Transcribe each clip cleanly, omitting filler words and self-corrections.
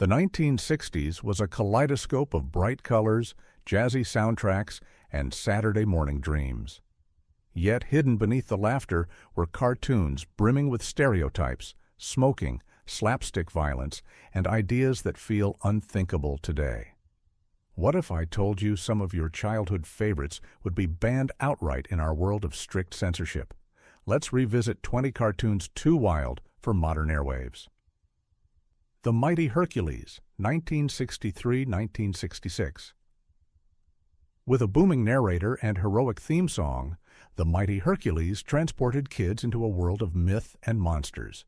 The 1960s was a kaleidoscope of bright colors, jazzy soundtracks, and Saturday morning dreams. Yet hidden beneath the laughter were cartoons brimming with stereotypes, smoking, slapstick violence, and ideas that feel unthinkable today. What if I told you some of your childhood favorites would be banned outright in our world of strict censorship? Let's revisit 20 cartoons too wild for modern airwaves. The Mighty Hercules, 1963-1966. With a booming narrator and heroic theme song, The Mighty Hercules transported kids into a world of myth and monsters.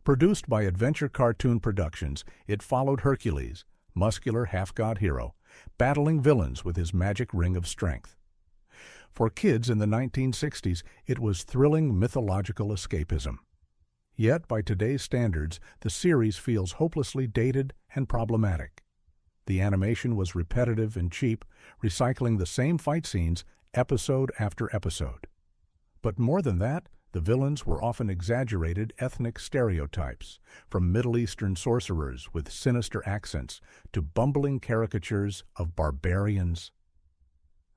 Produced by Adventure Cartoon Productions, it followed Hercules, muscular half-god hero, battling villains with his magic ring of strength. For kids in the 1960s, it was thrilling mythological escapism. Yet, by today's standards, the series feels hopelessly dated and problematic. The animation was repetitive and cheap, recycling the same fight scenes episode after episode. But more than that, the villains were often exaggerated ethnic stereotypes, from Middle Eastern sorcerers with sinister accents to bumbling caricatures of barbarians.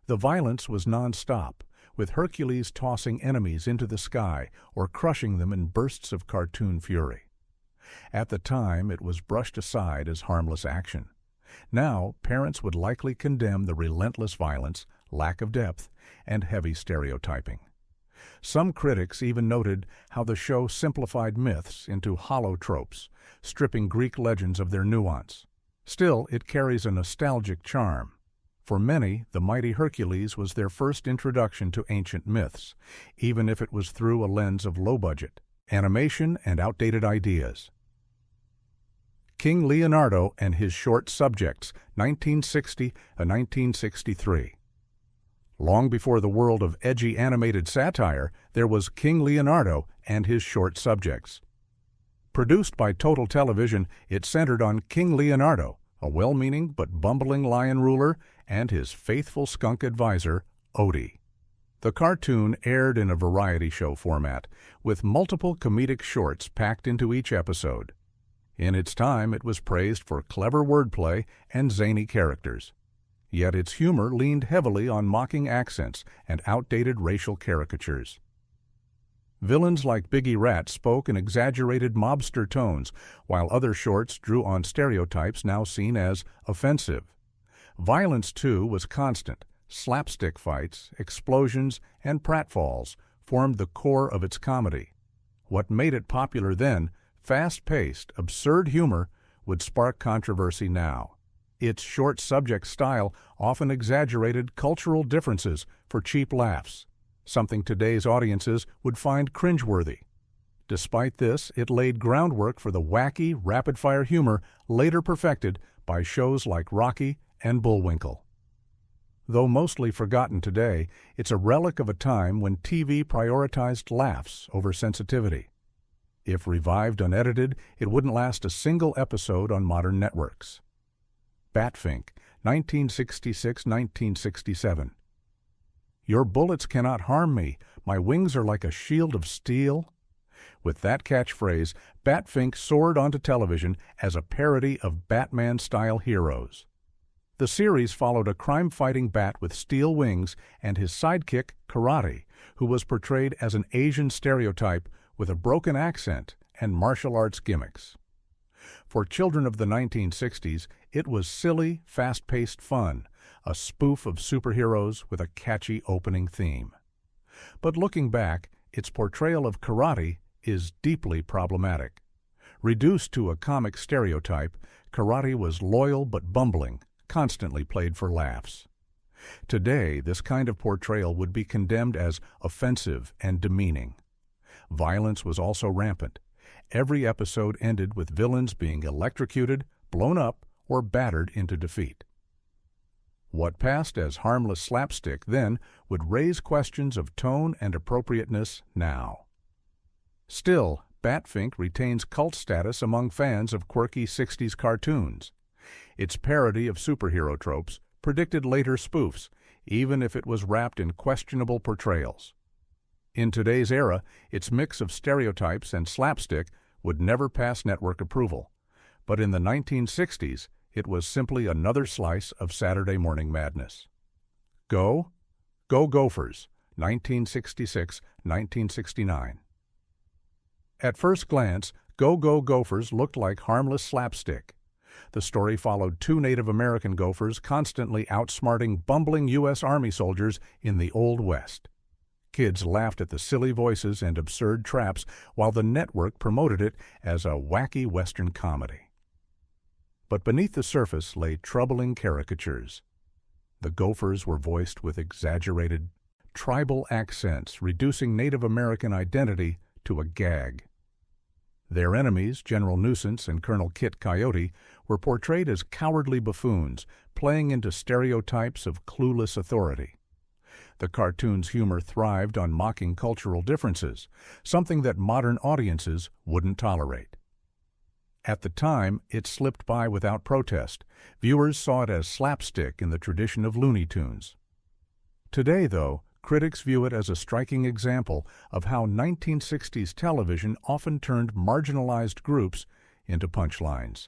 The violence was non-stop, with Hercules tossing enemies into the sky or crushing them in bursts of cartoon fury. At the time, it was brushed aside as harmless action. Now, parents would likely condemn the relentless violence, lack of depth, and heavy stereotyping. Some critics even noted how the show simplified myths into hollow tropes, stripping Greek legends of their nuance. Still, it carries a nostalgic charm. For many, The Mighty Hercules was their first introduction to ancient myths, even if it was through a lens of low-budget animation and outdated ideas. King Leonardo and His Short Subjects, 1960-1963. Long before the world of edgy animated satire, there was King Leonardo and His Short Subjects. Produced by Total Television, it centered on King Leonardo, a well-meaning but bumbling lion ruler, and his faithful skunk advisor, Odie. The cartoon aired in a variety show format, with multiple comedic shorts packed into each episode. In its time, it was praised for clever wordplay and zany characters. Yet its humor leaned heavily on mocking accents and outdated racial caricatures. Villains like Biggie Rat spoke in exaggerated mobster tones, while other shorts drew on stereotypes now seen as offensive. Violence, too, was constant. Slapstick fights, explosions, and pratfalls formed the core of its comedy. What made it popular then, fast-paced, absurd humor, would spark controversy now. Its short subject style often exaggerated cultural differences for cheap laughs, something today's audiences would find cringeworthy. Despite this, it laid groundwork for the wacky, rapid-fire humor later perfected by shows like Rocky and Bullwinkle. Though mostly forgotten today, it's a relic of a time when TV prioritized laughs over sensitivity. If revived unedited, it wouldn't last a single episode on modern networks. Batfink, 1966-1967. Your bullets cannot harm me. My wings are like a shield of steel. With that catchphrase, Batfink soared onto television as a parody of Batman-style heroes. The series followed a crime-fighting bat with steel wings and his sidekick, Karate, who was portrayed as an Asian stereotype with a broken accent and martial arts gimmicks. For children of the 1960s, it was silly, fast-paced fun, a spoof of superheroes with a catchy opening theme. But looking back, its portrayal of Karate is deeply problematic. Reduced to a comic stereotype, Karate was loyal but bumbling, constantly played for laughs. Today, this kind of portrayal would be condemned as offensive and demeaning. Violence was also rampant. Every episode ended with villains being electrocuted, blown up, or battered into defeat. What passed as harmless slapstick then would raise questions of tone and appropriateness now. Still, Batfink retains cult status among fans of quirky 60s cartoons. Its parody of superhero tropes predicted later spoofs, even if it was wrapped in questionable portrayals. In today's era, its mix of stereotypes and slapstick would never pass network approval. But in the 1960s, it was simply another slice of Saturday morning madness. Go Gophers, 1966-1969. At first glance, Go Gophers looked like harmless slapstick. The story followed two Native American gophers constantly outsmarting bumbling U.S. Army soldiers in the Old West. Kids laughed at the silly voices and absurd traps, while the network promoted it as a wacky Western comedy. But beneath the surface lay troubling caricatures. The Gophers were voiced with exaggerated, tribal accents, reducing Native American identity to a gag. Their enemies, General Nuisance and Colonel Kit Coyote, were portrayed as cowardly buffoons, playing into stereotypes of clueless authority. The cartoon's humor thrived on mocking cultural differences, something that modern audiences wouldn't tolerate. At the time, it slipped by without protest. Viewers saw it as slapstick in the tradition of Looney Tunes. Today, though, critics view it as a striking example of how 1960s television often turned marginalized groups into punchlines.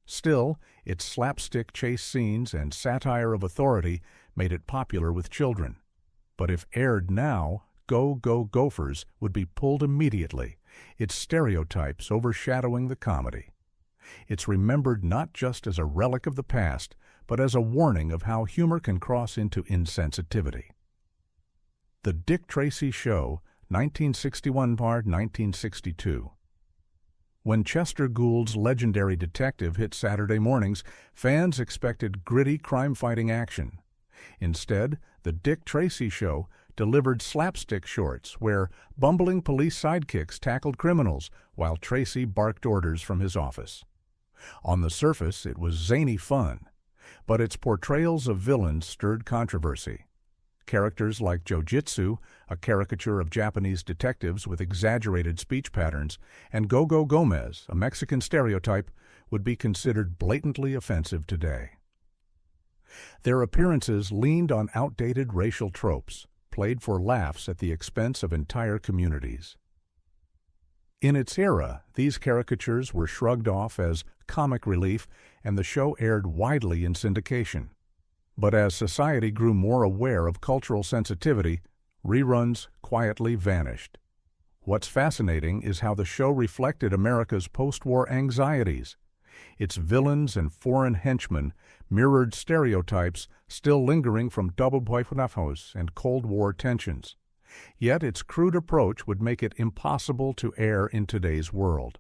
Still, its slapstick chase scenes and satire of authority made it popular with children. But if aired now, Go Gophers would be pulled immediately, its stereotypes overshadowing the comedy. It's remembered not just as a relic of the past, but as a warning of how humor can cross into insensitivity. The Dick Tracy Show, 1961 part 1962. When Chester Gould's legendary detective hit Saturday mornings, fans expected gritty crime-fighting action. Instead, the Dick Tracy Show delivered slapstick shorts where bumbling police sidekicks tackled criminals while Tracy barked orders from his office. On the surface, it was zany fun, but its portrayals of villains stirred controversy. Characters like Jojitsu, a caricature of Japanese detectives with exaggerated speech patterns, and Go-Go Gomez, a Mexican stereotype, would be considered blatantly offensive today. Their appearances leaned on outdated racial tropes, played for laughs at the expense of entire communities. In its era, these caricatures were shrugged off as comic relief, and the show aired widely in syndication. But as society grew more aware of cultural sensitivity, reruns quietly vanished. What's fascinating is how the show reflected America's post-war anxieties. Its villains and foreign henchmen mirrored stereotypes still lingering from double boyfriendhos and Cold War tensions. Yet its crude approach would make it impossible to air in today's world.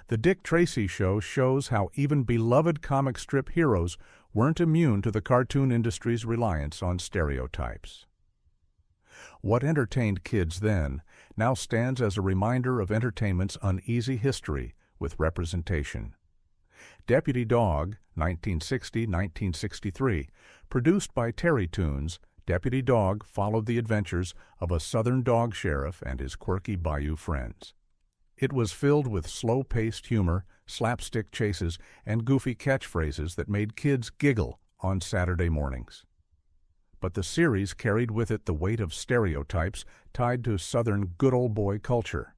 The Dick Tracy Show shows how even beloved comic strip heroes weren't immune to the cartoon industry's reliance on stereotypes. What entertained kids then now stands as a reminder of entertainment's uneasy history with representation. Deputy Dog, 1960-1963, produced by Terry Toons, Deputy Dog followed the adventures of a southern dog sheriff and his quirky bayou friends. It was filled with slow-paced humor, slapstick chases, and goofy catchphrases that made kids giggle on Saturday mornings. But the series carried with it the weight of stereotypes tied to Southern good-old-boy culture.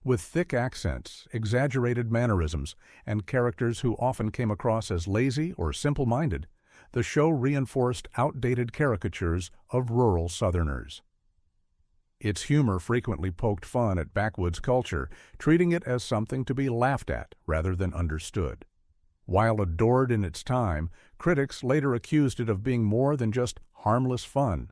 With thick accents, exaggerated mannerisms, and characters who often came across as lazy or simple-minded, the show reinforced outdated caricatures of rural Southerners. Its humor frequently poked fun at backwoods culture, treating it as something to be laughed at rather than understood. While adored in its time, critics later accused it of being more than just harmless fun.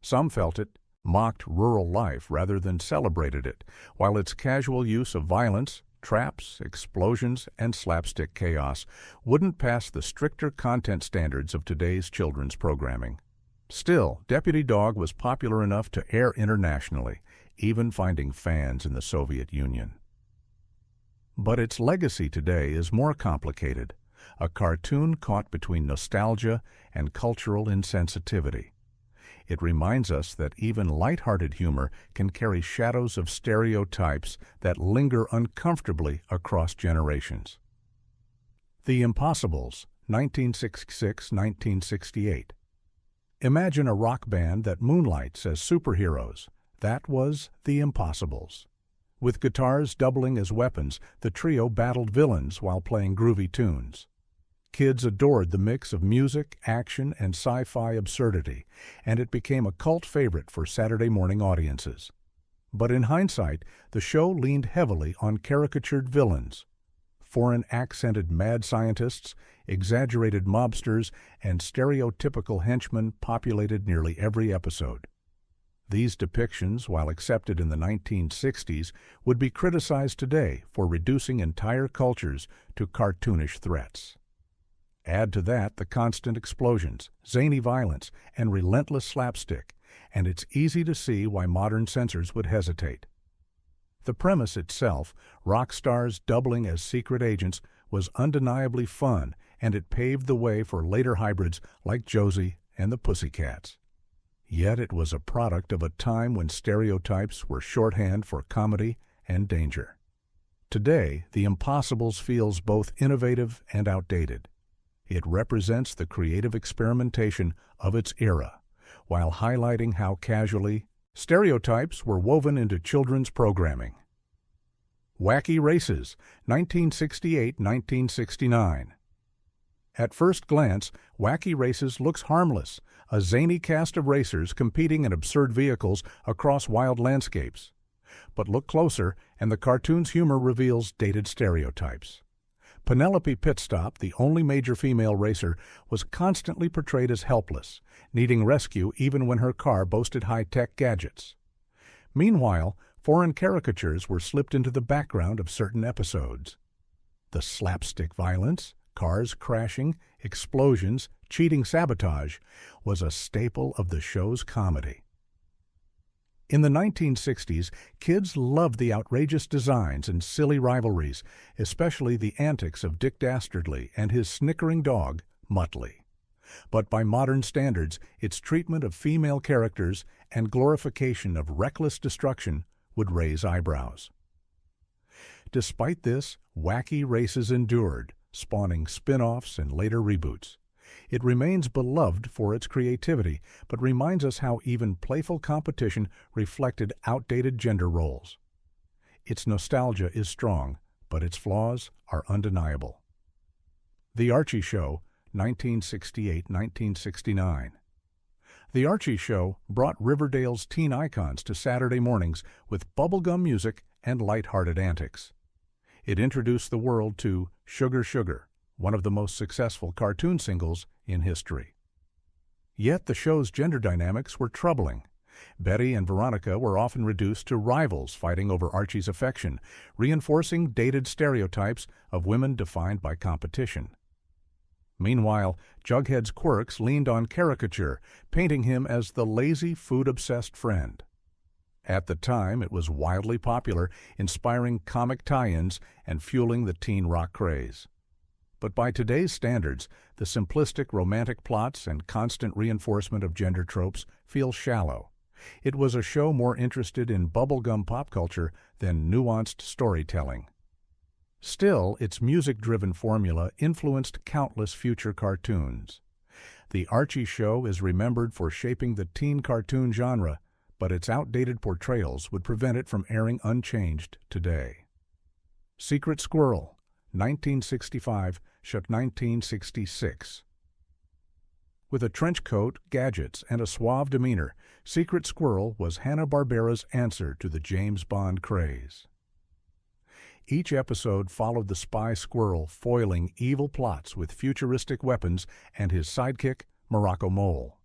Some felt it mocked rural life rather than celebrated it, while its casual use of violence, traps, explosions, and slapstick chaos wouldn't pass the stricter content standards of today's children's programming. Still, Deputy Dog was popular enough to air internationally, even finding fans in the Soviet Union. But its legacy today is more complicated, a cartoon caught between nostalgia and cultural insensitivity. It reminds us that even light-hearted humor can carry shadows of stereotypes that linger uncomfortably across generations. The Impossibles, 1966-1968. Imagine a rock band that moonlights as superheroes. That was The Impossibles. With guitars doubling as weapons, the trio battled villains while playing groovy tunes. Kids adored the mix of music, action, and sci-fi absurdity, and it became a cult favorite for Saturday morning audiences. But in hindsight, the show leaned heavily on caricatured villains. Foreign-accented mad scientists, exaggerated mobsters, and stereotypical henchmen populated nearly every episode. These depictions, while accepted in the 1960s, would be criticized today for reducing entire cultures to cartoonish threats. Add to that the constant explosions, zany violence, and relentless slapstick, and it's easy to see why modern censors would hesitate. The premise itself, rock stars doubling as secret agents, was undeniably fun, and it paved the way for later hybrids like Josie and the Pussycats. Yet it was a product of a time when stereotypes were shorthand for comedy and danger. Today, The Impossibles feels both innovative and outdated. It represents the creative experimentation of its era, while highlighting how casually stereotypes were woven into children's programming. Wacky Races, 1968-1969. At first glance, Wacky Races looks harmless, a zany cast of racers competing in absurd vehicles across wild landscapes. But look closer, and the cartoon's humor reveals dated stereotypes. Penelope Pitstop, the only major female racer, was constantly portrayed as helpless, needing rescue even when her car boasted high-tech gadgets. Meanwhile, foreign caricatures were slipped into the background of certain episodes. The slapstick violence, cars crashing, explosions, cheating sabotage, was a staple of the show's comedy. In the 1960s, kids loved the outrageous designs and silly rivalries, especially the antics of Dick Dastardly and his snickering dog, Muttley. But by modern standards, its treatment of female characters and glorification of reckless destruction would raise eyebrows. Despite this, Wacky Races endured, spawning spin-offs and later reboots. It remains beloved for its creativity, but reminds us how even playful competition reflected outdated gender roles. Its nostalgia is strong, but its flaws are undeniable. The Archie Show, 1968-1969. The Archie Show brought Riverdale's teen icons to Saturday mornings with bubblegum music and light-hearted antics. It introduced the world to Sugar Sugar, one of the most successful cartoon singles in history. Yet the show's gender dynamics were troubling. Betty and Veronica were often reduced to rivals fighting over Archie's affection, reinforcing dated stereotypes of women defined by competition. Meanwhile, Jughead's quirks leaned on caricature, painting him as the lazy, food-obsessed friend. At the time, it was wildly popular, inspiring comic tie-ins and fueling the teen rock craze. But by today's standards, the simplistic romantic plots and constant reinforcement of gender tropes feel shallow. It was a show more interested in bubblegum pop culture than nuanced storytelling. Still, its music-driven formula influenced countless future cartoons. The Archie Show is remembered for shaping the teen cartoon genre, but its outdated portrayals would prevent it from airing unchanged today. Secret Squirrel, 1965-1966. With a trench coat, gadgets, and a suave demeanor, Secret Squirrel was Hanna-Barbera's answer to the James Bond craze. Each episode followed the spy squirrel foiling evil plots with futuristic weapons and his sidekick, Morocco Mole.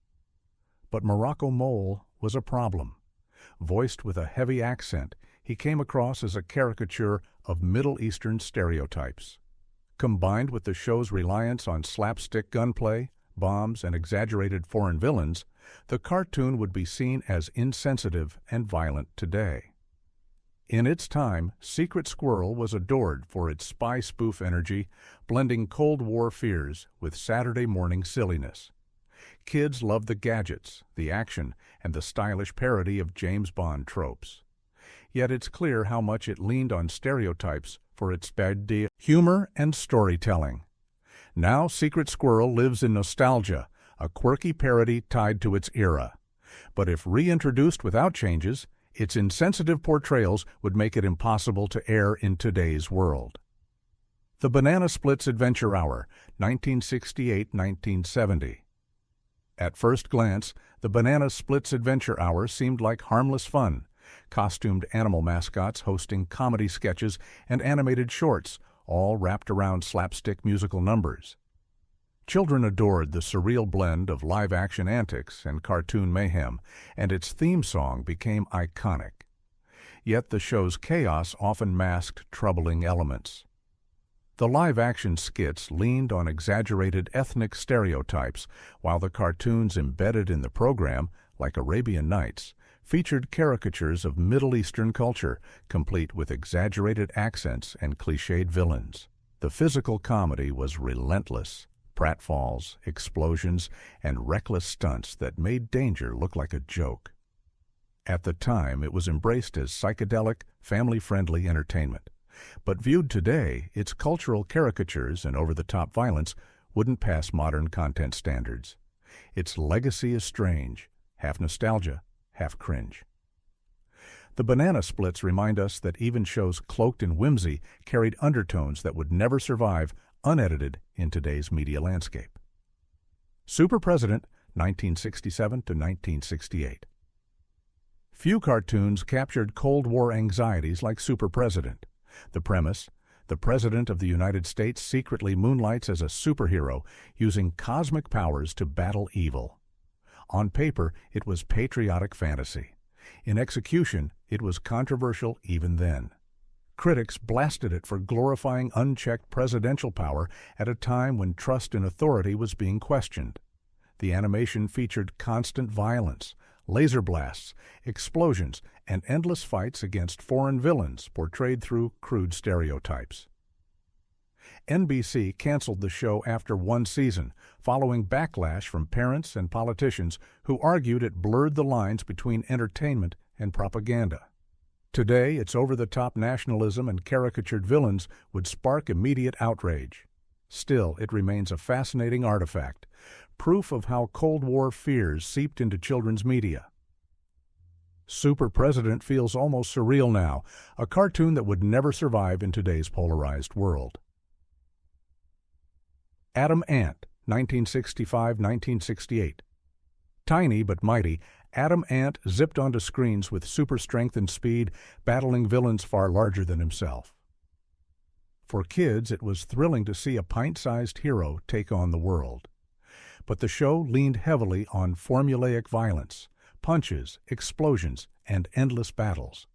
But Morocco Mole was a problem. Voiced with a heavy accent, he came across as a caricature of Middle Eastern stereotypes. Combined with the show's reliance on slapstick gunplay, bombs, and exaggerated foreign villains, the cartoon would be seen as insensitive and violent today. In its time, Secret Squirrel was adored for its spy spoof energy, blending Cold War fears with Saturday morning silliness. Kids loved the gadgets, the action, and the stylish parody of James Bond tropes. Yet it's clear how much it leaned on stereotypes for its bad humor and storytelling. Now Secret Squirrel lives in nostalgia, a quirky parody tied to its era. But if reintroduced without changes, Its insensitive portrayals would make it impossible to air in today's world. The Banana Splits Adventure Hour, 1968-1970. At first glance, the Banana Splits Adventure Hour seemed like harmless fun, costumed animal mascots hosting comedy sketches and animated shorts, all wrapped around slapstick musical numbers. Children adored the surreal blend of live-action antics and cartoon mayhem, and its theme song became iconic. Yet the show's chaos often masked troubling elements. The live-action skits leaned on exaggerated ethnic stereotypes, while the cartoons embedded in the program, like Arabian Nights, featured caricatures of Middle Eastern culture, complete with exaggerated accents and cliched villains. The physical comedy was relentless. Pratfalls, explosions, and reckless stunts that made danger look like a joke. At the time, it was embraced as psychedelic, family-friendly entertainment. But viewed today, its cultural caricatures and over-the-top violence wouldn't pass modern content standards. Its legacy is strange, half nostalgia, half cringe. The Banana Splits remind us that even shows cloaked in whimsy carried undertones that would never survive unedited in today's media landscape. Super President, 1967 to 1968. Few cartoons captured Cold War anxieties like Super President. The premise: the President of the United States secretly moonlights as a superhero, using cosmic powers to battle evil. On paper, it was patriotic fantasy. In execution, it was controversial even then. Critics blasted it for glorifying unchecked presidential power at a time when trust in authority was being questioned. The animation featured constant violence, laser blasts, explosions, and endless fights against foreign villains portrayed through crude stereotypes. NBC canceled the show after one season, following backlash from parents and politicians who argued it blurred the lines between entertainment and propaganda. Today, its over-the-top nationalism and caricatured villains would spark immediate outrage. Still, it remains a fascinating artifact, proof of how Cold War fears seeped into children's media. Super President feels almost surreal now, a cartoon that would never survive in today's polarized world. Adam Ant, 1965-1968. Tiny but mighty, Adam Ant zipped onto screens with super strength and speed, battling villains far larger than himself. For kids, it was thrilling to see a pint-sized hero take on the world. But the show leaned heavily on formulaic violence, punches, explosions, and endless battles.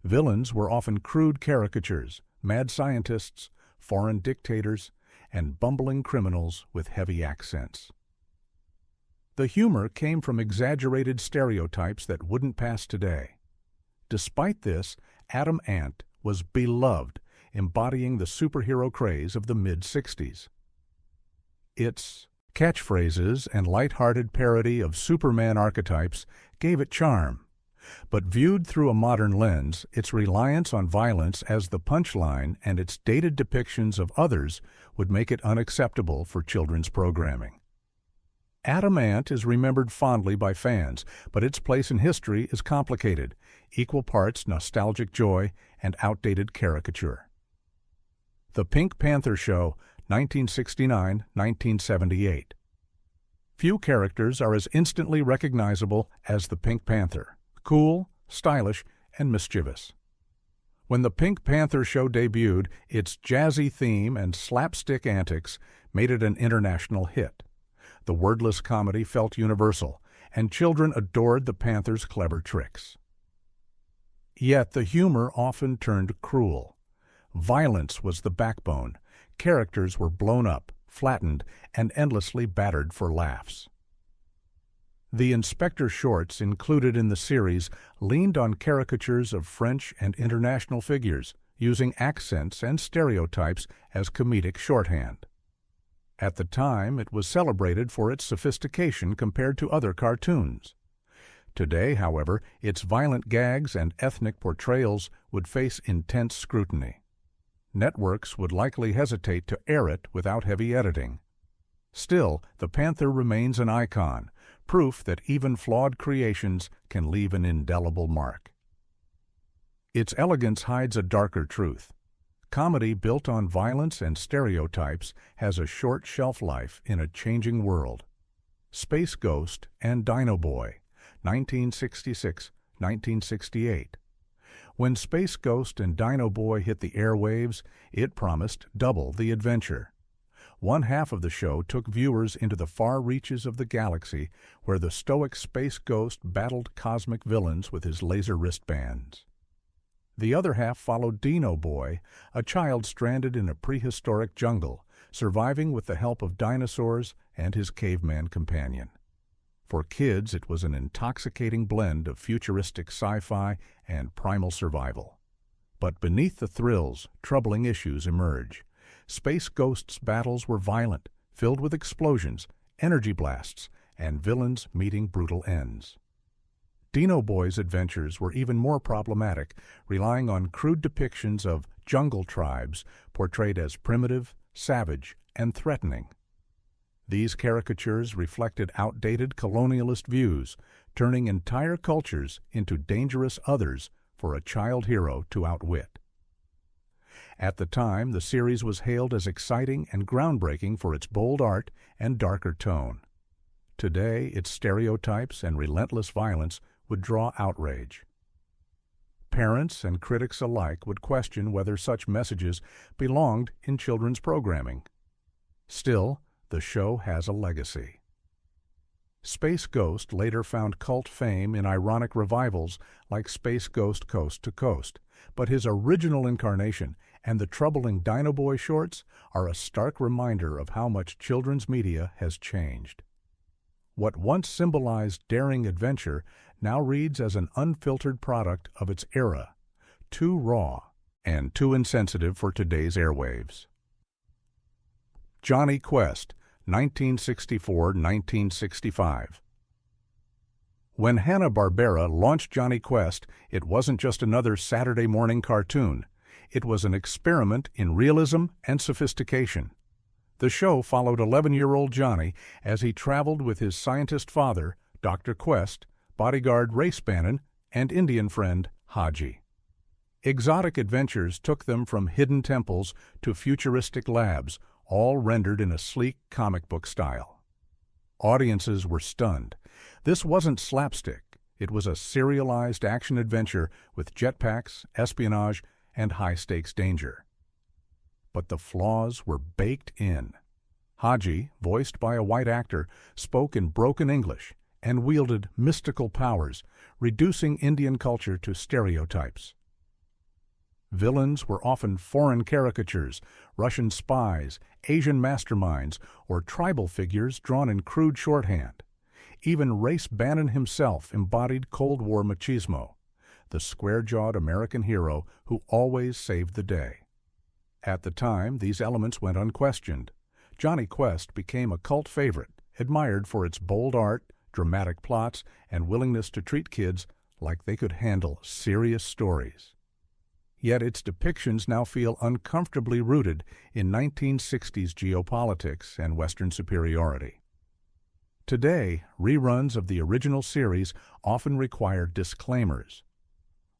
Villains were often crude caricatures, mad scientists, foreign dictators, and bumbling criminals with heavy accents. The humor came from exaggerated stereotypes that wouldn't pass today. Despite this, Adam Ant was beloved, embodying the superhero craze of the mid-60s. Its catchphrases and light-hearted parody of Superman archetypes gave it charm. But viewed through a modern lens, its reliance on violence as the punchline and its dated depictions of others would make it unacceptable for children's programming. Adam Ant is remembered fondly by fans, but its place in history is complicated, equal parts nostalgic joy and outdated caricature. The Pink Panther Show, 1969-1978. Few characters are as instantly recognizable as the Pink Panther: cool, stylish, and mischievous. When the Pink Panther Show debuted, its jazzy theme and slapstick antics made it an international hit. The wordless comedy felt universal, and children adored the Panther's clever tricks. Yet the humor often turned cruel. Violence was the backbone. Characters were blown up, flattened, and endlessly battered for laughs. The Inspector shorts included in the series leaned on caricatures of French and international figures, using accents and stereotypes as comedic shorthand. At the time, it was celebrated for its sophistication compared to other cartoons. Today, however, its violent gags and ethnic portrayals would face intense scrutiny. Networks would likely hesitate to air it without heavy editing. Still, the Panther remains an icon, proof that even flawed creations can leave an indelible mark. Its elegance hides a darker truth. Comedy built on violence and stereotypes has a short shelf life in a changing world. Space Ghost and Dino Boy, 1966-1968. When Space Ghost and Dino Boy hit the airwaves, it promised double the adventure. One half of the show took viewers into the far reaches of the galaxy, where the stoic Space Ghost battled cosmic villains with his laser wristbands. The other half followed Dino Boy, a child stranded in a prehistoric jungle, surviving with the help of dinosaurs and his caveman companion. For kids, it was an intoxicating blend of futuristic sci-fi and primal survival. But beneath the thrills, troubling issues emerge. Space Ghost's battles were violent, filled with explosions, energy blasts, and villains meeting brutal ends. Dino Boy's adventures were even more problematic, relying on crude depictions of jungle tribes portrayed as primitive, savage, and threatening. These caricatures reflected outdated colonialist views, turning entire cultures into dangerous others for a child hero to outwit. At the time, the series was hailed as exciting and groundbreaking for its bold art and darker tone. Today, its stereotypes and relentless violence would draw outrage. Parents and critics alike would question whether such messages belonged in children's programming. Still, the show has a legacy. Space Ghost later found cult fame in ironic revivals like Space Ghost Coast to Coast, but his original incarnation and the troubling Dino Boy shorts are a stark reminder of how much children's media has changed. What once symbolized daring adventure now reads as an unfiltered product of its era, too raw and too insensitive for today's airwaves. Jonny Quest, 1964-1965. When Hanna-Barbera launched Jonny Quest, it wasn't just another Saturday morning cartoon. It was an experiment in realism and sophistication. The show followed 11-year-old Johnny as he traveled with his scientist father, Dr. Quest, bodyguard Race Bannon, and Indian friend Haji. Exotic adventures took them from hidden temples to futuristic labs, all rendered in a sleek comic book style. Audiences were stunned. This wasn't slapstick. It was a serialized action-adventure with jetpacks, espionage, and high-stakes danger. But the flaws were baked in. Haji, voiced by a white actor, spoke in broken English and wielded mystical powers, reducing Indian culture to stereotypes. Villains were often foreign caricatures, Russian spies, Asian masterminds, or tribal figures drawn in crude shorthand. Even Race Bannon himself embodied Cold War machismo, the square-jawed American hero who always saved the day. At the time, these elements went unquestioned. Jonny Quest became a cult favorite, admired for its bold art, dramatic plots, and willingness to treat kids like they could handle serious stories. Yet its depictions now feel uncomfortably rooted in 1960s geopolitics and Western superiority. Today, reruns of the original series often require disclaimers.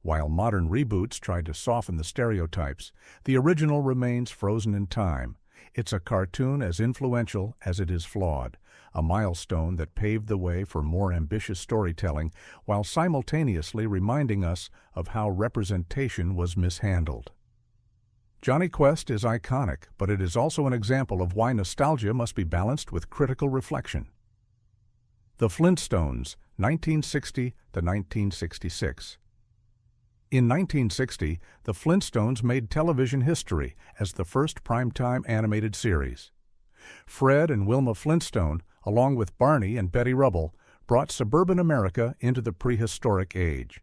While modern reboots try to soften the stereotypes, the original remains frozen in time. It's a cartoon as influential as it is flawed, a milestone that paved the way for more ambitious storytelling while simultaneously reminding us of how representation was mishandled. Jonny Quest is iconic, but it is also an example of why nostalgia must be balanced with critical reflection. The Flintstones, 1960 to 1966. In 1960, the Flintstones made television history as the first primetime animated series. Fred and Wilma Flintstone, along with Barney and Betty Rubble, brought suburban America into the prehistoric age.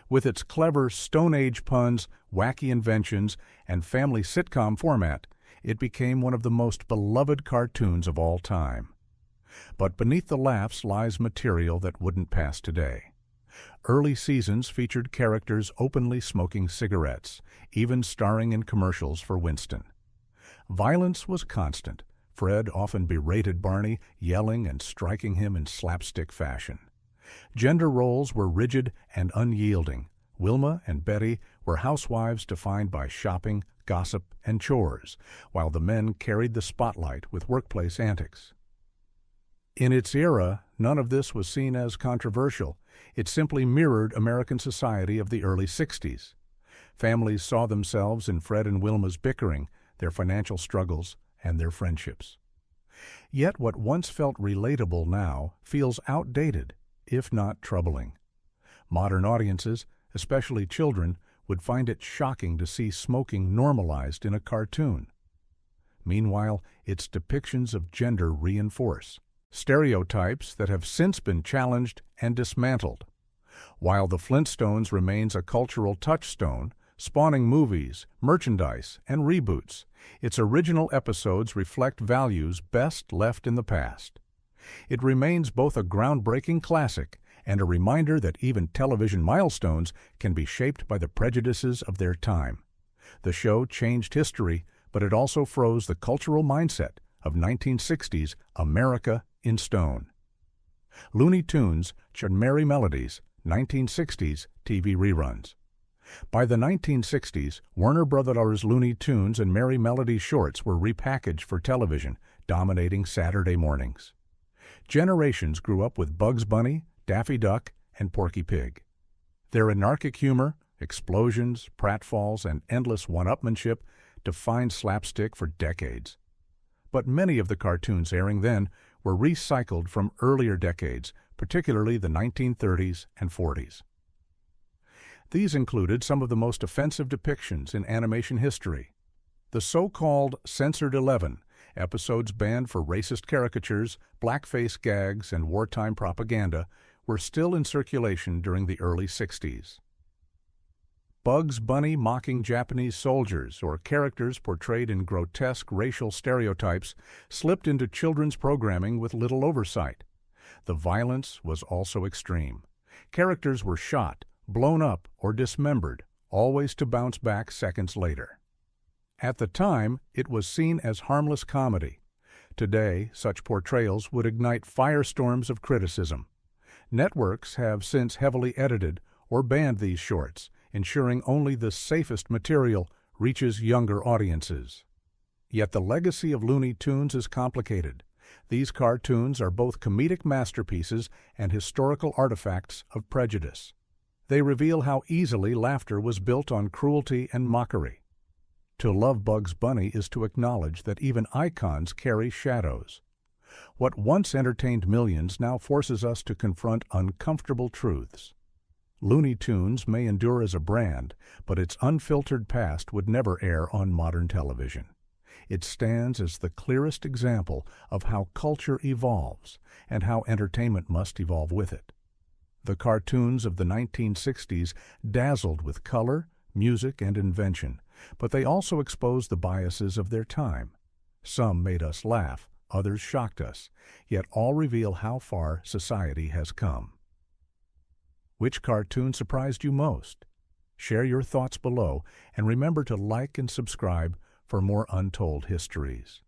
With its clever Stone Age puns, wacky inventions, and family sitcom format, it became one of the most beloved cartoons of all time. But beneath the laughs lies material that wouldn't pass today. Early seasons featured characters openly smoking cigarettes, even starring in commercials for Winston. Violence was constant, Fred often berated Barney, yelling and striking him in slapstick fashion. Gender roles were rigid and unyielding. Wilma and Betty were housewives defined by shopping, gossip, and chores, while the men carried the spotlight with workplace antics. In its era, none of this was seen as controversial. It simply mirrored American society of the early 60s. Families saw themselves in Fred and Wilma's bickering, their financial struggles, and their friendships. Yet what once felt relatable now feels outdated, if not troubling. Modern audiences, especially children, would find it shocking to see smoking normalized in a cartoon. Meanwhile, its depictions of gender reinforce stereotypes that have since been challenged and dismantled. While the Flintstones remains a cultural touchstone, spawning movies, merchandise, and reboots, its original episodes reflect values best left in the past. It remains both a groundbreaking classic and a reminder that even television milestones can be shaped by the prejudices of their time. The show changed history, but it also froze the cultural mindset of 1960s America in stone. Looney Tunes and Merry Melodies, 1960s TV reruns. By the 1960s, Warner Brothers' Looney Tunes and Merry Melodies shorts were repackaged for television, dominating Saturday mornings. Generations grew up with Bugs Bunny, Daffy Duck, and Porky Pig. Their anarchic humor, explosions, pratfalls, and endless one-upmanship defined slapstick for decades. But many of the cartoons airing then were recycled from earlier decades, particularly the 1930s and 40s. These included some of the most offensive depictions in animation history. The so-called Censored 11, episodes banned for racist caricatures, blackface gags, and wartime propaganda, were still in circulation during the early 60s. Bugs Bunny mocking Japanese soldiers or characters portrayed in grotesque racial stereotypes slipped into children's programming with little oversight. The violence was also extreme. Characters were shot, blown up, or dismembered, always to bounce back seconds later. At the time, it was seen as harmless comedy. Today, such portrayals would ignite firestorms of criticism. Networks have since heavily edited or banned these shorts, ensuring only the safest material reaches younger audiences. Yet the legacy of Looney Tunes is complicated. These cartoons are both comedic masterpieces and historical artifacts of prejudice. They reveal how easily laughter was built on cruelty and mockery. To love Bugs Bunny is to acknowledge that even icons carry shadows. What once entertained millions now forces us to confront uncomfortable truths. Looney Tunes may endure as a brand, but its unfiltered past would never air on modern television. It stands as the clearest example of how culture evolves and how entertainment must evolve with it. The cartoons of the 1960s dazzled with color, music, and invention, but they also exposed the biases of their time. Some made us laugh, others shocked us, yet all reveal how far society has come. Which cartoon surprised you most? Share your thoughts below, and remember to like and subscribe for more untold histories.